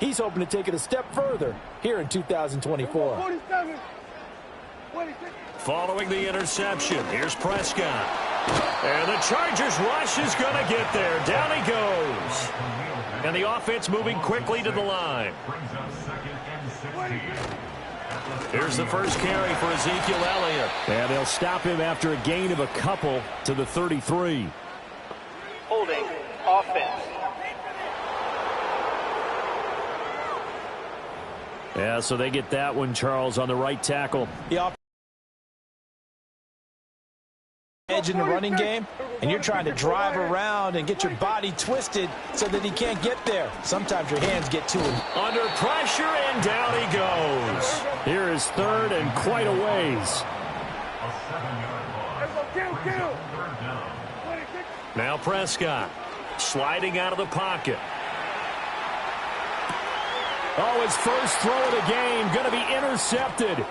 He's hoping to take it a step further here in 2024. Following the interception, here's Prescott. And the Chargers rush is going to get there. Down he goes. And the offense moving quickly to the line. Here's the first carry for Ezekiel Elliott. And they'll stop him after a gain of a couple to the 33. Holding offense. Yeah, so they get that one, Charles, on the right tackle. The edge in the running game, and you're trying to drive around and get your body twisted so that he can't get there. Sometimes your hands get to him. Under pressure, and down he goes. Here is third and quite a ways. Now Prescott sliding out of the pocket. Oh, his first throw of the game going to be intercepted.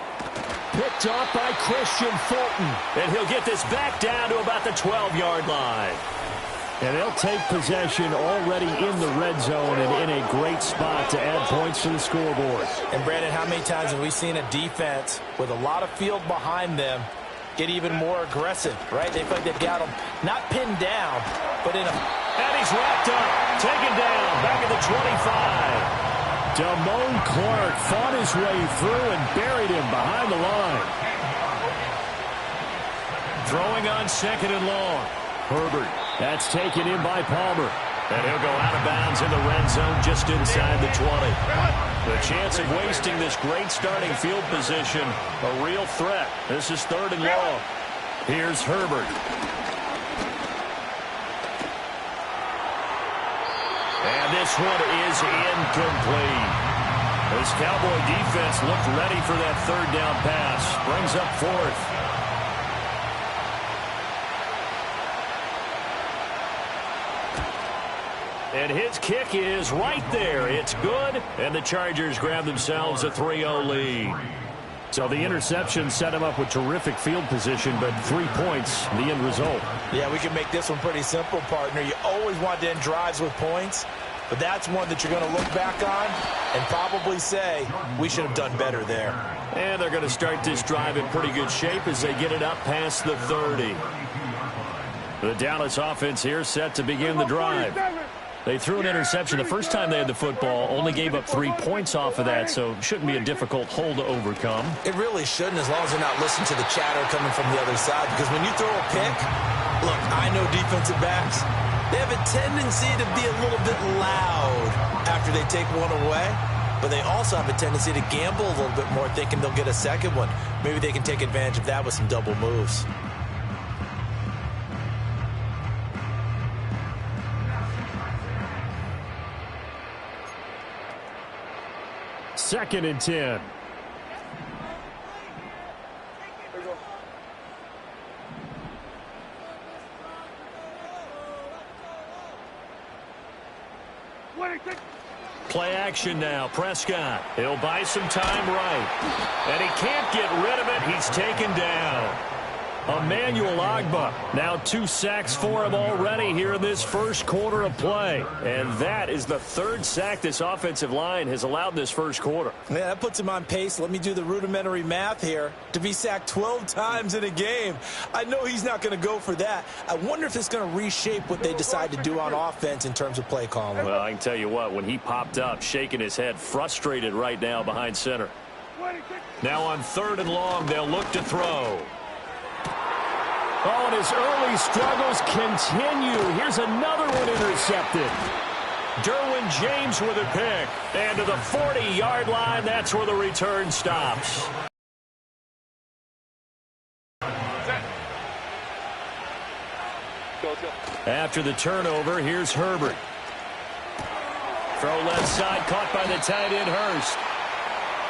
Picked off by Christian Fulton. And he'll get this back down to about the 12-yard line. And they'll take possession already in the red zone and in a great spot to add points to the scoreboard. And, Brandon, how many times have we seen a defense with a lot of field behind them get even more aggressive, right? They feel like they've got them not pinned down, but in a... And he's wrapped up, taken down, back at the 25. Damone Clark fought his way through and buried him behind the line. Throwing on second and long. Herbert. That's taken in by Palmer. And he'll go out of bounds in the red zone just inside the 20. The chance of wasting this great starting field position, a real threat. This is third and long. Here's Herbert. And this one is incomplete. This Cowboy defense looked ready for that third down pass. Brings up fourth. And his kick is right there. It's good. And the Chargers grab themselves a 3-0 lead. So the interception set him up with terrific field position, but 3 points, the end result. Yeah, we can make this one pretty simple, partner. You always want to end drives with points, but that's one that you're going to look back on and probably say, we should have done better there. And they're going to start this drive in pretty good shape as they get it up past the 30. The Dallas offense here set to begin the drive. They threw an interception the first time they had the football, only gave up 3 points off of that, so it shouldn't be a difficult hole to overcome. It really shouldn't, as long as they're not listening to the chatter coming from the other side, because when you throw a pick, look, I know defensive backs, they have a tendency to be a little bit loud after they take one away, but they also have a tendency to gamble a little bit more, thinking they'll get a second one. Maybe they can take advantage of that with some double moves. Second and 10. Play action now. Prescott. He'll buy some time right. And he can't get rid of it. He's taken down. Emmanuel Ogbah. Now 2 sacks for him already here in this first quarter of play. And that is the 3rd sack this offensive line has allowed this first quarter. Man, that puts him on pace. Let me do the rudimentary math here. To be sacked 12 times in a game. I know he's not going to go for that. I wonder if it's going to reshape what they decide to do on offense in terms of play calling. Well, I can tell you what, when he popped up, shaking his head, frustrated right now behind center. Now on 3rd and long, they'll look to throw. Oh, and his early struggles continue. Here's another one intercepted. Derwin James with a pick. And to the 40-yard line, that's where the return stops. After the turnover, here's Herbert. Throw left side, caught by the tight end, Hurst.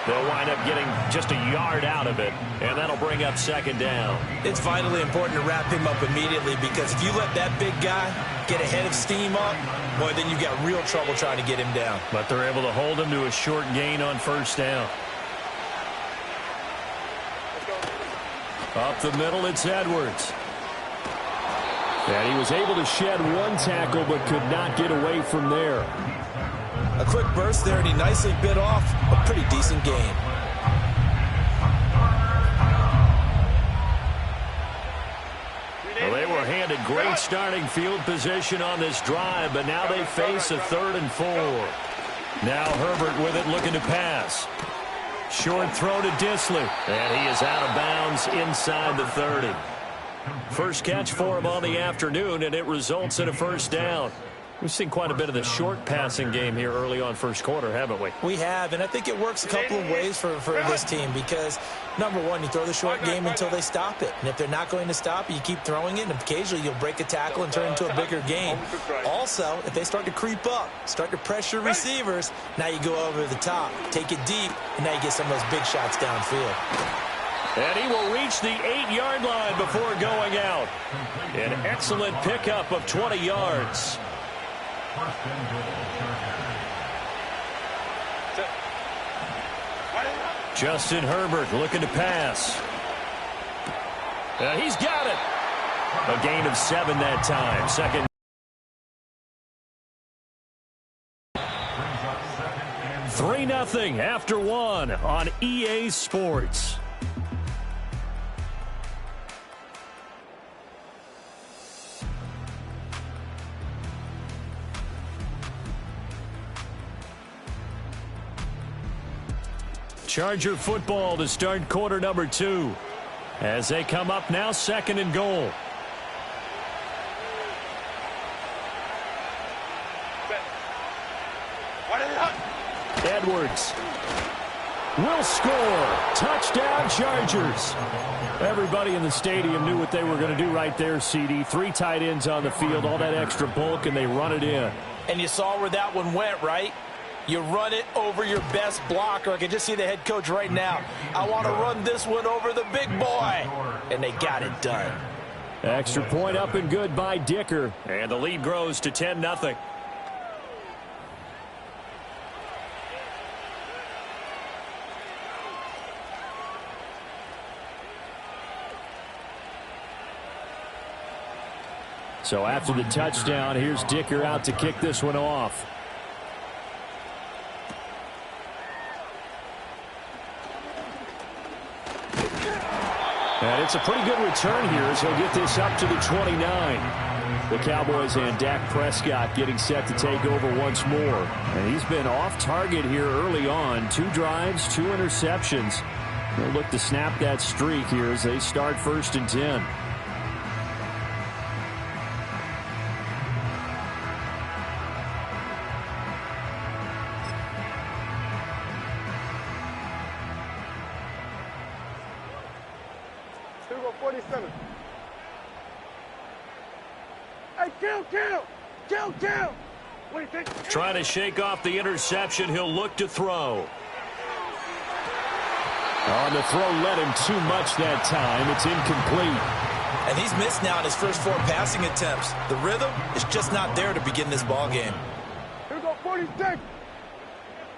They'll wind up getting just a yard out of it, and that'll bring up second down. It's vitally important to wrap him up immediately, because if you let that big guy get ahead of steam up, boy, then you've got real trouble trying to get him down. But they're able to hold him to a short gain on first down. Up the middle, it's Edwards. And he was able to shed one tackle, but could not get away from there. A quick burst there, and he nicely bit off a pretty decent gain. Well, they were handed great starting field position on this drive, but now they face a 3rd and 4. Now Herbert with it, looking to pass. Short throw to Dissly, and he is out of bounds inside the 30. First catch for him on the afternoon, and it results in a first down. We've seen quite a bit of the short passing game here early on first quarter, haven't we? We have, and I think it works a couple of ways for this team because, number one, you throw the short game until they stop it. And if they're not going to stop it, you keep throwing it, and occasionally you'll break a tackle and turn it into a bigger game. Also, if they start to creep up, start to pressure receivers, now you go over the top, take it deep, and now you get some of those big shots downfield. And he will reach the 8-yard line before going out. An excellent pickup of 20 yards. Justin Herbert looking to pass. He's got it. A gain of 7 that time. Second. 3-0 after 1 on EA Sports. Charger football to start quarter number 2. As they come up now, 2nd and goal. Edwards will score. Touchdown, Chargers. Everybody in the stadium knew what they were going to do right there, CD. 3 tight ends on the field, all that extra bulk, and they run it in. And you saw where that one went, right? You run it over your best blocker. I can just see the head coach right now. I want to run this one over the big boy. And they got it done. Extra point up and good by Dicker. And the lead grows to 10-0. So after the touchdown, here's Dicker out to kick this one off. And it's a pretty good return here as he'll get this up to the 29. The Cowboys and Dak Prescott getting set to take over once more. And he's been off target here early on. 2 drives, 2 interceptions. They'll look to snap that streak here as they start 1st and 10. Trying to shake off the interception. He'll look to throw. On the throw, led him too much that time. It's incomplete. And he's missed now in his first 4 passing attempts. The rhythm is just not there to begin this ball game. Here we go, 46.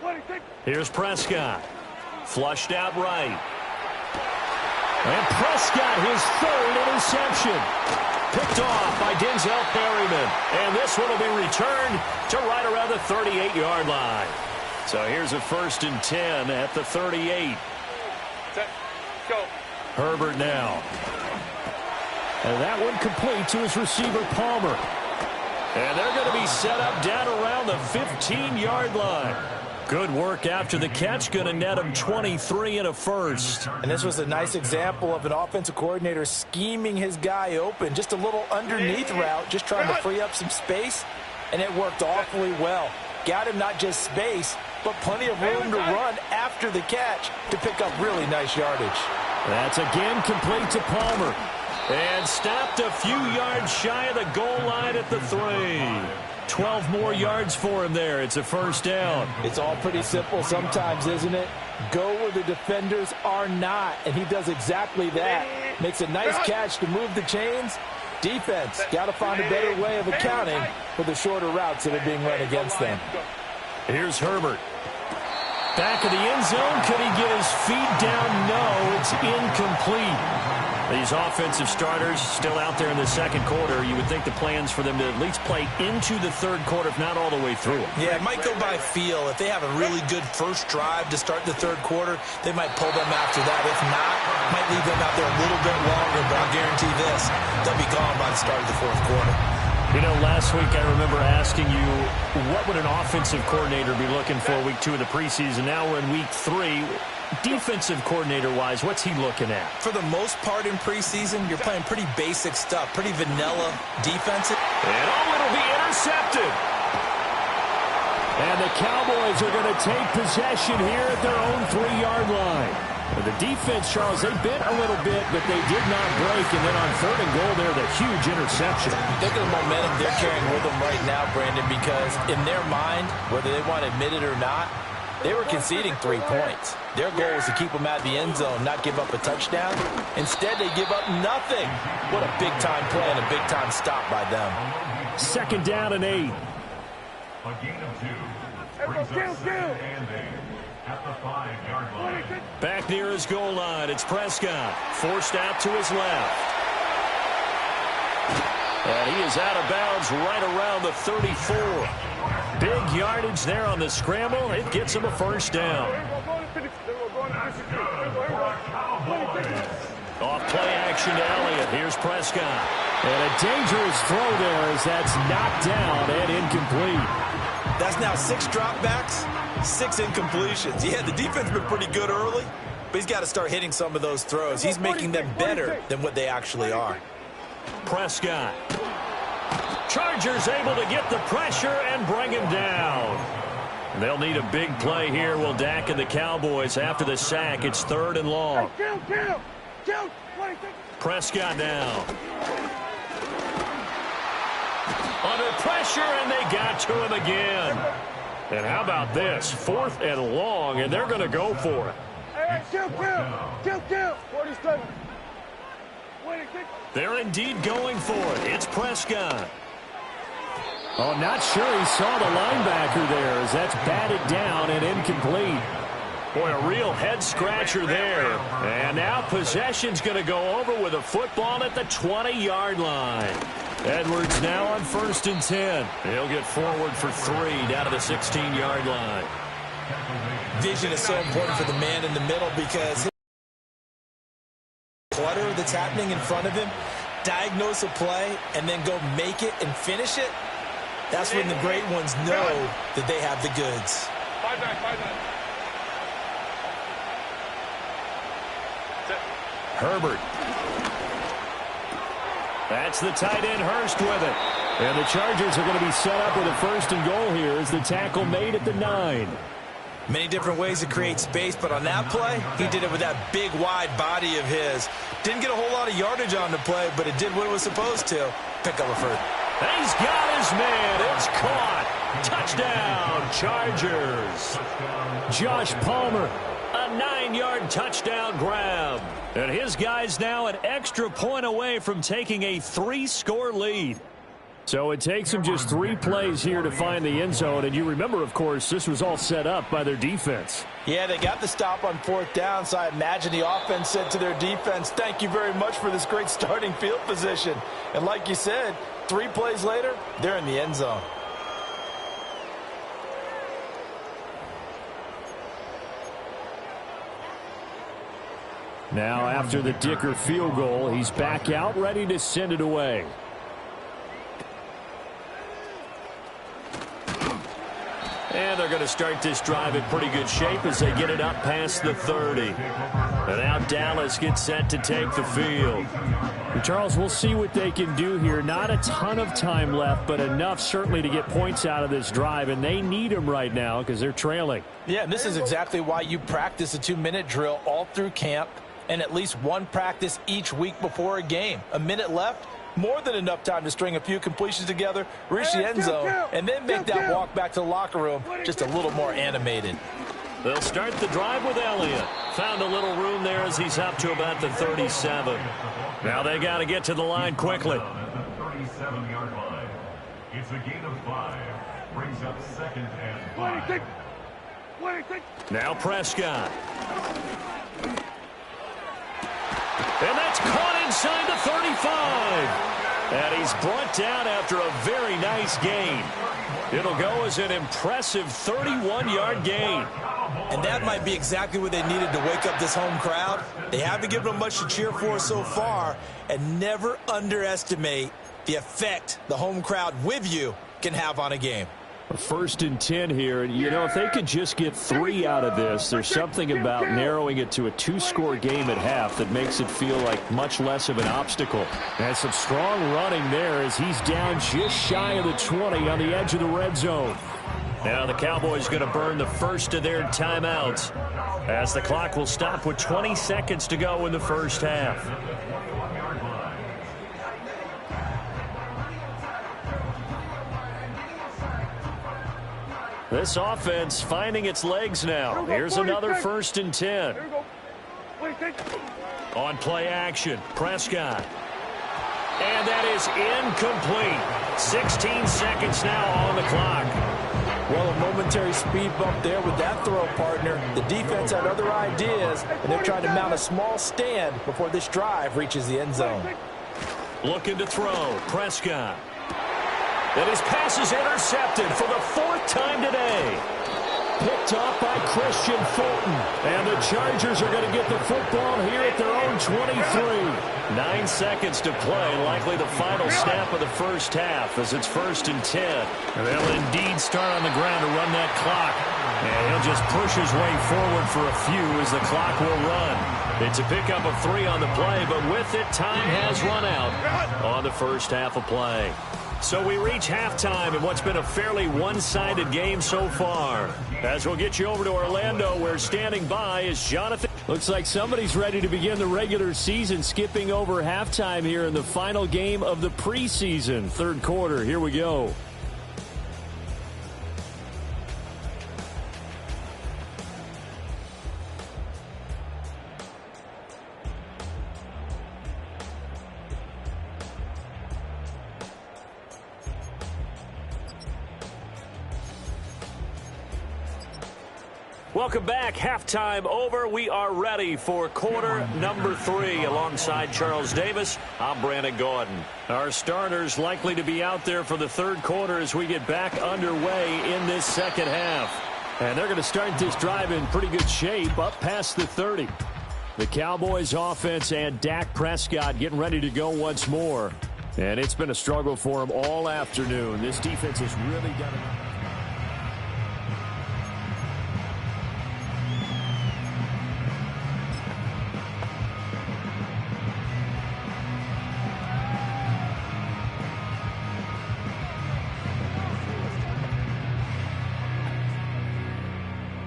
46. Here's Prescott. Flushed out right. And Prescott, his 3rd interception. Picked off by Denzel Perryman. And this one will be returned to right around the 38-yard line. So here's a 1st and 10 at the 38. Set, go. Herbert now. And that one complete to his receiver, Palmer. And they're going to be set up down around the 15-yard line. Good work after the catch. Going to net him 23 and a first. And this was a nice example of an offensive coordinator scheming his guy open. Just a little underneath route, just trying to free up some space. And it worked awfully well. Got him not just space, but plenty of room to run after the catch to pick up really nice yardage. That's again complete to Palmer. And stopped a few yards shy of the goal line at the 3. 12 more yards for him there. It's a first down. It's all pretty simple sometimes, isn't it? Go where the defenders are not, and he does exactly that. Makes a nice catch to move the chains. Defense got to find a better way of accounting for the shorter routes that are being run against them. Here's Herbert. Back of the end zone. Could he get his feet down? No, it's incomplete. These offensive starters still out there in the second quarter. You would think the plans for them to at least play into the third quarter, if not all the way through. Yeah, it might go by feel. If they have a really good first drive to start the third quarter, they might pull them after that. If not, might leave them out there a little bit longer, but I'll guarantee this, they'll be gone by the start of the fourth quarter. You know, last week I remember asking you, what would an offensive coordinator be looking for week 2 of the preseason? Now we're in week 3. Defensive coordinator-wise, what's he looking at? For the most part in preseason, you're playing pretty basic stuff, pretty vanilla defensive. And it'll be intercepted. And the Cowboys are going to take possession here at their own 3-yard line. The defense, Charles, they bit a little bit, but they did not break. And then on 3rd and goal, there's a huge interception. Think of the momentum they're carrying with them right now, Brandon, because in their mind, whether they want to admit it or not, they were conceding 3 points. Their goal was to keep them out of the end zone, not give up a touchdown. Instead, they give up nothing. What a big-time play and a big-time stop by them. 2nd down and 8. A gain of 2. Brings up 2nd and 8 at the 5-yard line. Back near his goal line, it's Prescott. Forced out to his left. And he is out of bounds right around the 34. Big yardage there on the scramble. It gets him a first down. Off play action to Elliott. Here's Prescott. And a dangerous throw there as that's knocked down and incomplete. That's now 6 dropbacks, 6 incompletions. Yeah, the defense has been pretty good early, but he's got to start hitting some of those throws. He's making them better than what they actually are. Prescott. Chargers able to get the pressure and bring him down. They'll need a big play here, will Dak and the Cowboys. After the sack, it's 3rd and long. Prescott now. Under pressure, and they got to him again. And how about this? 4th and long, and they're going to go for it. Kill. 47. They're indeed going for it. It's Prescott. Oh, not sure he saw the linebacker there as that's batted down and incomplete. Boy, a real head-scratcher there. And now possession's going to go over with a football at the 20-yard line. Edwards now on 1st and 10. He'll get forward for 3 down to the 16-yard line. Vision is so important for the man in the middle because clutter that's happening in front of him, diagnose a play, and then go make it and finish it. That's when the great ones know that they have the goods. Herbert. That's the tight end, Hurst, with it. And the Chargers are going to be set up with a 1st and goal here as the tackle made at the 9. Many different ways to create space, but on that play, he did it with that big, wide body of his. Didn't get a whole lot of yardage on the play, but it did what it was supposed to. Pick up a first. He's got his man. It's caught. Touchdown, Chargers. Josh Palmer. A 9-yard touchdown grab. And his guy's now an extra point away from taking a 3-score lead. So it takes them just 3 plays here to find the end zone. And you remember, of course, this was all set up by their defense. Yeah, they got the stop on 4th down, so I imagine the offense said to their defense, thank you very much for this great starting field position. And like you said, 3 plays later, they're in the end zone. Now, after the Dicker field goal, he's back out, ready to send it away. And they're going to start this drive in pretty good shape as they get it up past the 30. And now Dallas gets set to take the field. Charles, we'll see what they can do here. Not a ton of time left, but enough certainly to get points out of this drive. And they need them right now because they're trailing. Yeah, and this is exactly why you practice a 2-minute drill all through camp and at least one practice each week before a game. A minute left, more than enough time to string a few completions together, reach the end zone, and then make that walk back to the locker room just a little more animated. They'll start the drive with Elliott. Found a little room there as he's up to about the 37. Now they got to get to the line quickly. The 37-yard line. It's a gain of 5. Brings up 2nd and 5. Now Prescott. And that's caught inside the 35. And he's brought down after a very nice gain. It'll go as an impressive 31-yard gain. And that might be exactly what they needed to wake up this home crowd. They haven't given them much to cheer for so far. And never underestimate the effect the home crowd with you can have on a game. A 1st and 10 here, and you know, if they could just get 3 out of this, there's something about narrowing it to a 2-score game at half that makes it feel like much less of an obstacle. And some strong running there as he's down just shy of the 20 on the edge of the red zone. Now the Cowboys going to burn the first of their timeouts as the clock will stop with 20 seconds to go in the first half. This offense finding its legs now. Here's another 1st and 10. On play action, Prescott. And that is incomplete. 16 seconds now on the clock. Well, a momentary speed bump there with that throw, partner. The defense had other ideas, and they're trying to mount a small stand before this drive reaches the end zone. Looking to throw, Prescott. And his pass is intercepted for the 4th time today. Picked off by Christian Fulton. And the Chargers are going to get the football here at their own 23. 9 seconds to play, likely the final snap of the first half as it's 1st and 10. And they'll indeed start on the ground to run that clock. And he'll just push his way forward for a few as the clock will run. It's a pickup of 3 on the play, but with it, time has run out on the first half of play. So we reach halftime in what's been a fairly one-sided game so far. As we'll get you over to Orlando, where standing by is Jonathan. Looks like somebody's ready to begin the regular season, skipping over halftime here in the final game of the preseason. 3rd quarter, here we go. Welcome back. Halftime over. We are ready for quarter number 3. Alongside Charles Davis, I'm Brandon Gordon. Our starters likely to be out there for the 3rd quarter as we get back underway in this second half. And they're going to start this drive in pretty good shape up past the 30. The Cowboys offense and Dak Prescott getting ready to go once more. And it's been a struggle for them all afternoon. This defense has really done it.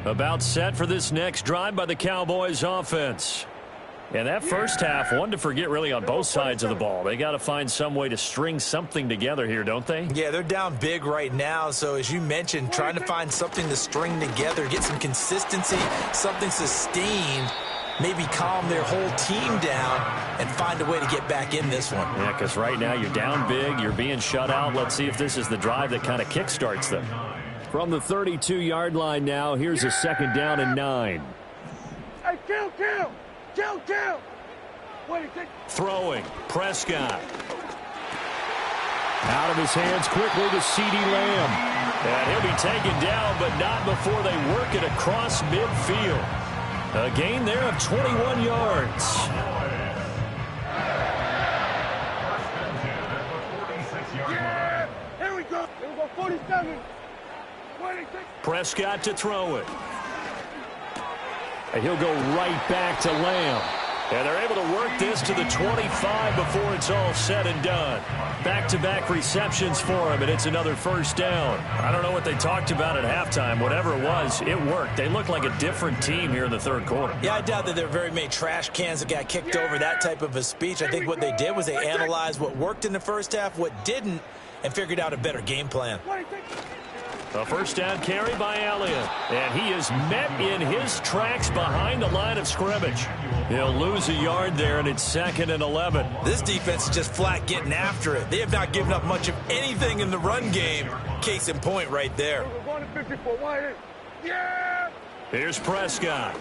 About set for this next drive by the Cowboys offense. And that first half, one to forget really on both sides of the ball. They got to find some way to string something together here, don't they? Yeah, they're down big right now. So as you mentioned, trying to find something to string together, get some consistency, something sustained, maybe calm their whole team down and find a way to get back in this one. Yeah, because right now you're down big, you're being shut out. Let's see if this is the drive that kind of kickstarts them. From the 32-yard line now, here's a 2nd down and 9. Hey, kill! Throwing, Prescott. Out of his hands quickly to CeeDee Lamb. And he'll be taken down, but not before they work it across midfield. A gain there of 21 yards. Here we go. 47. Prescott to throw it. And he'll go right back to Lamb. And they're able to work this to the 25 before it's all said and done. Back-to-back receptions for him, and it's another 1st down. I don't know what they talked about at halftime. Whatever it was, it worked. They look like a different team here in the 3rd quarter. Yeah, I doubt that there are very many trash cans that got kicked over, that type of a speech. I think what they did was they analyzed what worked in the first half, what didn't, and figured out a better game plan. A 1st down carry by Elliott. And he is met in his tracks behind the line of scrimmage. He'll lose a yard there, and it's 2nd and 11. This defense is just flat getting after it. They have not given up much of anything in the run game. Case in point right there. Yeah! Here's Prescott.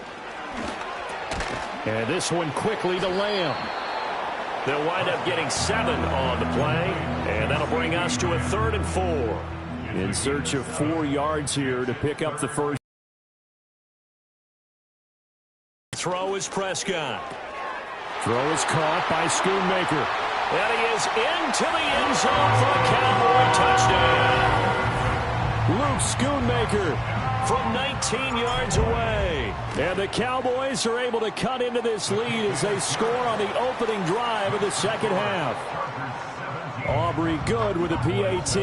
And this one quickly to Lamb. They'll wind up getting 7 on the play, and that'll bring us to a 3rd and 4. In search of 4 yards here to pick up the first. Throw is Prescott. Throw is caught by Schoonmaker. And he is into the end zone for a Cowboy touchdown. Luke Schoonmaker from 19 yards away. And the Cowboys are able to cut into this lead as they score on the opening drive of the second half. Aubrey good with a PAT.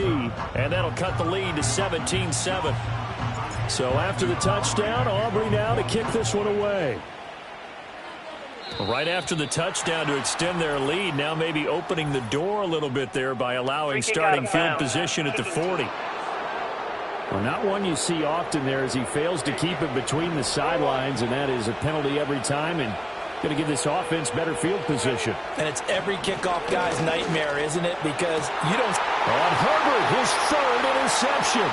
And that'll cut the lead to 17-7. So after the touchdown, Aubrey now to kick this one away. Right after the touchdown to extend their lead, now maybe opening the door a little bit there by allowing starting field position at the 40. Well, not one you see often there as he fails to keep it between the sidelines, and that is a penalty every time and going to give this offense better field position. And it's every kickoff guy's nightmare, isn't it? Because you don't... On Herbert, his 3rd interception.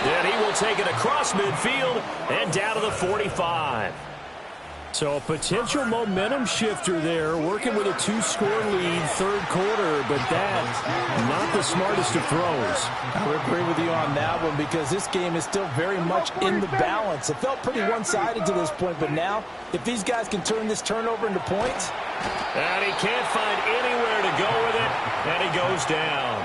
And he will take it across midfield and down to the 45. So a potential momentum shifter there, working with a 2-score lead, 3rd quarter, but that's not the smartest of throws. I would agree with you on that one because this game is still very much in the balance. It felt pretty one-sided to this point, but now if these guys can turn this turnover into points. And he can't find anywhere to go with it, and he goes down.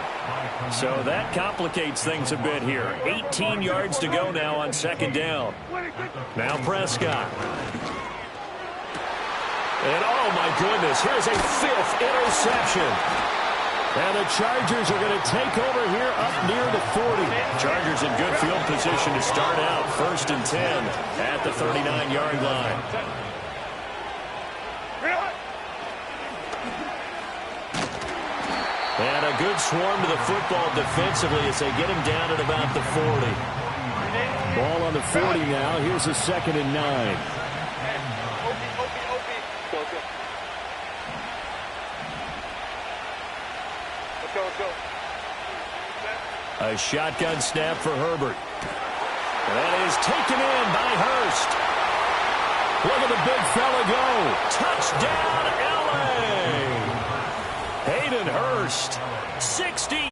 So that complicates things a bit here. 18 yards to go now on 2nd down. Now Prescott. And, oh, my goodness, here's a 5th interception. And the Chargers are going to take over here up near the 40. Chargers in good field position to start out. 1st and 10 at the 39-yard line. And a good swarm to the football defensively as they get him down at about the 40. Ball on the 40 now. Here's a 2nd and 9. A shotgun snap for Herbert. That is taken in by Hurst. Look at the big fella go. Touchdown, L.A. Hayden Hurst, 60.